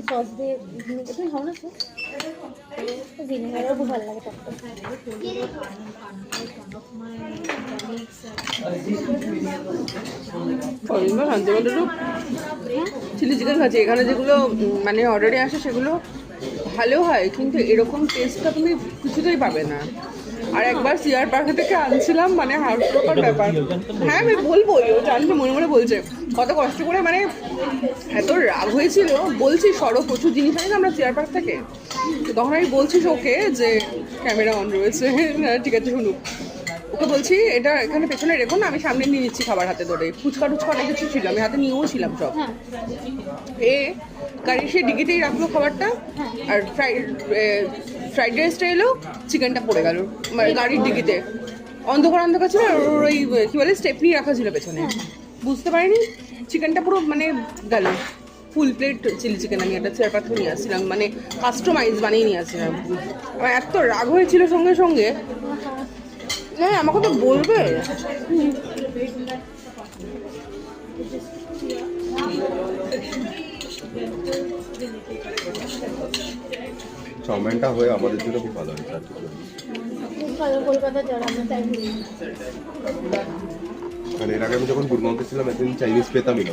Sauce দিয়ে তুমি খাও না ভিনেগারও খুব ভালো লাগে টকটা। চিলি চিকেন খাচ্ছি, এখানে যেগুলো মানে অর্ডারে আসে সেগুলো ভালো হয়, কিন্তু এরকম টেস্টটা তুমি কিছুতেই পাবে না। আর একবার সিআর পার্কে থেকে আনছিলাম, মানে হাস্যকর ব্যাপার। হ্যাঁ আমি বলবো, ও জানছে, মনে মনে বলছে কত কষ্ট করে, মানে এত রাগ হয়েছিল। বলছি সরো, প্রচুর জিনিস আনি না আমরা সিআর পার্ক থেকে। তো তখন আমি বলছি ওকে যে ক্যামেরা অন রয়েছে, ঠিক আছে শুনুক। ওকে বলছি এটা এখানে পেছনে রেখো না, আমি সামনে নিয়ে নিচ্ছি খাবার হাতে ধরে। ফুচকা টুচকা অনেক কিছু ছিল, আমি হাতে নিয়েও ছিলাম সব। এ গাড়ির সে ডিগিতেই রাখলো খাবারটা, আর ফ্রাইড রাইসটা এলো, চিকেনটা পড়ে গেল গাড়ির ডিগিতে। অন্ধকার অন্ধকার ছিল, আর ওর ওই কী বলে স্টেপনি রাখা ছিল পেছনে, বুঝতে পারিনি। চিকেনটা পুরো মানে গেল। ফুল প্লেট চিলি চিকেন আমি একটা চেয়ার পাথর নিয়ে আসছিলাম, মানে কাস্টমাইজ বানিয়ে নিয়ে আসছিলাম। আমার এত রাগ হয়েছিল সঙ্গে সঙ্গে। হ্যাঁ আমাকে তো বলবে। চাউমিনটা হয়ে আমাদের জন্য খুব ভালো হয়েছে। কলকাতা যারা আমরা তাই মানে এর আগে আমি যখন গুরগাঁওতে ছিলাম একদিন চাইনিজ পেতামই না।